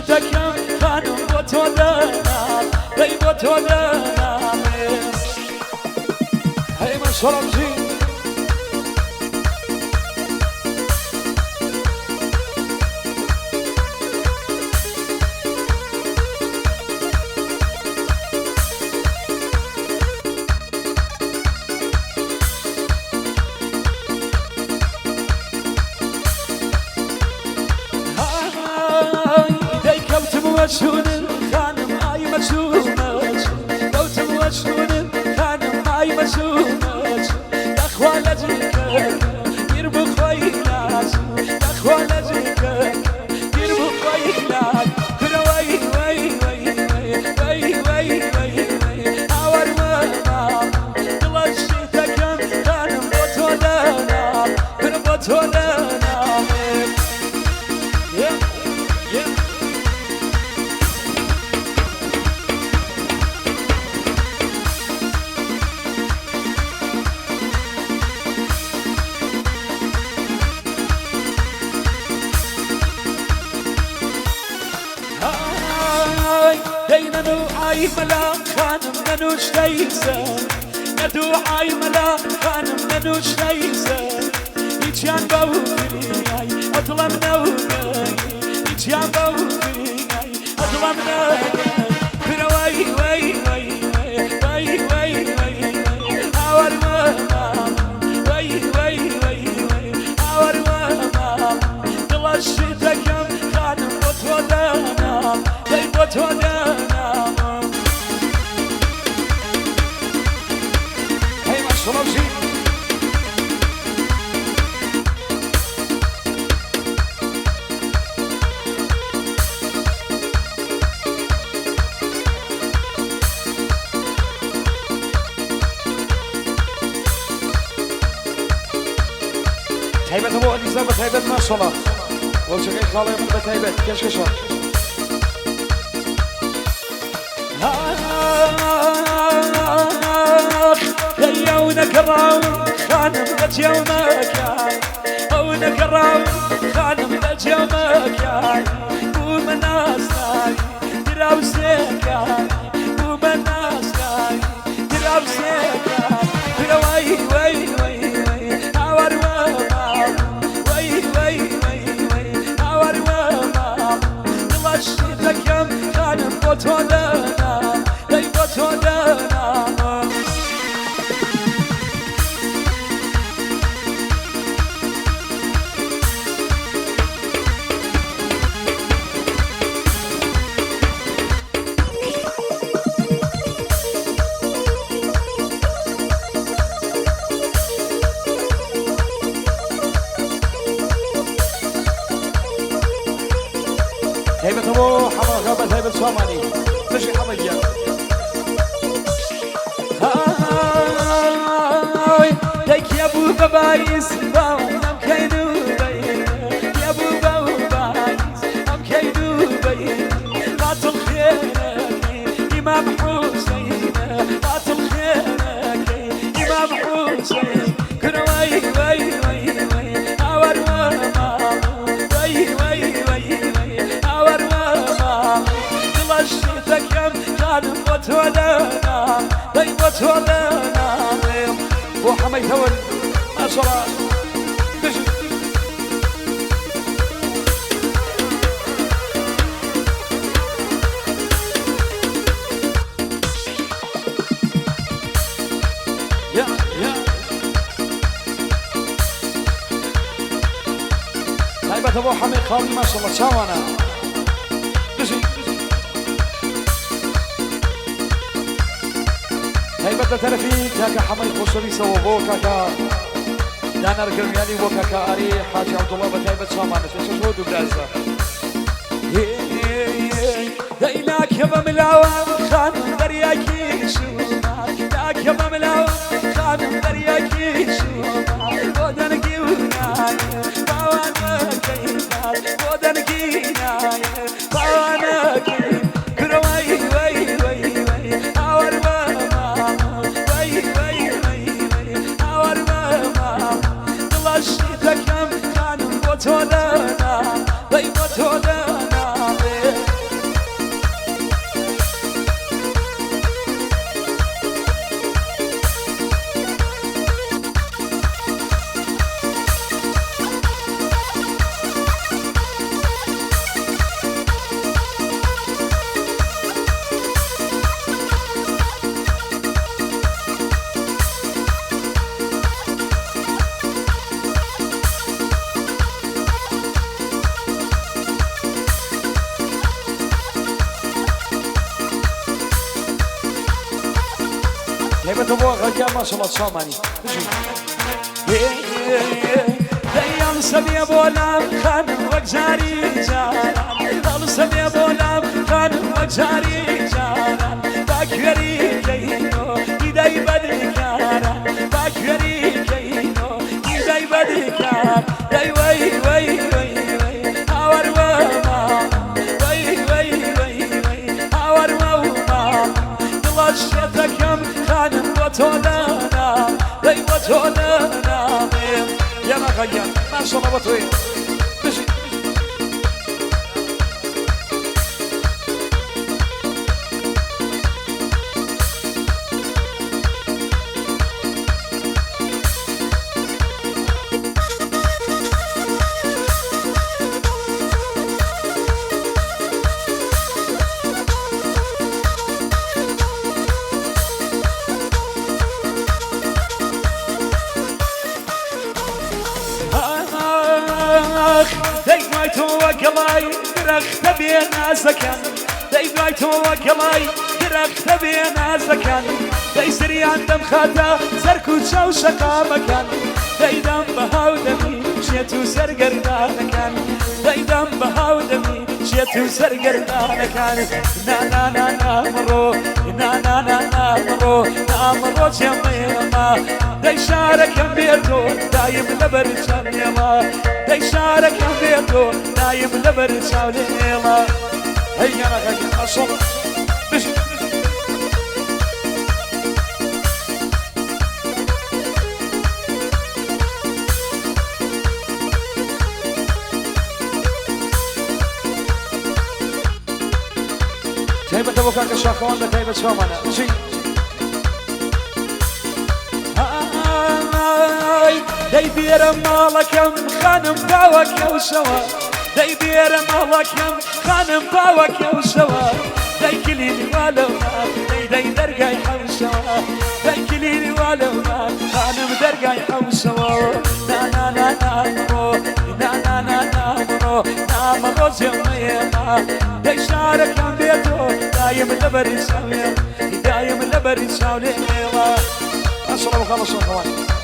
شدكم خانم بطولنا ای بطولنا هی من شرمجی مشهور خانم آی مشهورش دوتم مشهور خانم آی مشهورش دخوال جیکه گیر بخوایی ناز دخوال جیکه گیر بخوایی ناز کنه وای وای وای وای وای وای وای آور ماما دلشی تکم خانم بطولنا کنه بطولنا عاي ملا خانم منوش ليزا ندو عاي ملا خانم منوش ليزا يجان بوفي اطلم نوغي يجان بوفي اطلم نوغي كنا واي واي واي واي واي واي اور ماما واي واي واي واي اور ماما دلشتكم خانم بطولنا ای بطولنا شرمجي تهيبت ابو اليزا بتهيبت ما شاء الله وجهي خالي من بتهيبت كشكشه ونكرم خانم لك يومك ونكرم خانم لك يومك ومن ناسك دراوسك ومن ناسك دراوسك واي واي واي واي اور ماما واي واي واي واي اور ماما دلشتك يم خانم بطولنا ای بطولنا هيبة ابو حمد غابت هيبة صومالي مشي حمية ديك يا ابو بابايس ام كيدو بي يا ابو بابايس ام كيدو بي قاتل خيرك امام حسين قاتل خيرك امام حسين كنا واي واي واي واي اور ماما واي واي واي دلشتكم خانم بطولنا ای بطولنا بو حمي ثول ما شاء الله بجي يا هيبة ابو حمي خالي ما شاء الله شاوانا بجي هيبة ترفي كاكا حمي خشري سوى بو كاكا دانا رقرمياني بو كاكا أري حاجي عبد الله بتهيبة شامان نسوش هو دبرازة دايلاك يا بملاوان خانم درياكي شومان داك يا بملاوان خانم درياكي شومان بودن قيوناي باوانا كيناي بودن قيناي باوانا كين كرواي واي واي واي اور ماما واي واي واي واي اور ماما دلشتكم خانم بطولنا ای بطولنا تبغى غجا ما شاء الله صامني دايم سبي بولام خان وجاري جاران ضل سبي بولام خان وجاري جاران باكري كينو يداي بدكارا باكري كينو يداي بدكار داي وي وي وي وي اور وما وي وي وي وي اور وما دلشتكم خان وتولانا داي وتولانا يا ما غير ما شاء الله بطوي بشي وقلاي درخت بين زكان داي بايت وقلاي درخت بين زكان داي سري عندم خاتا سركو تشاو شقا مكان داي دم بهاو دمي شيتو سرقرنا كان داي دم بهاو دمي شيتو سرقرنا كان نا نا نا نا مرو نا نا نا نا مرو نا مرو جميما داي شارك بيتو دايم لبرشان يما داي شارك بيتو دايم لبرشان يما هيا انا غير اصلا تهيبة تبوكا كشاكوان لتهيبة شومانا جي داي بير مالكم خانم باوك وشوا داي بير مالكم خانم باوك وشوا داي كليني والونا داي درقاي حوشوا داي كليني والونا خانم درقاي حوشوا نا نا نا نا مرو نا نا نا نا مرو نا مرو جميما داي شارك بيتو دايم لبري شاولي دايم لبري شاولي ما شاء الله وخلصوا كمان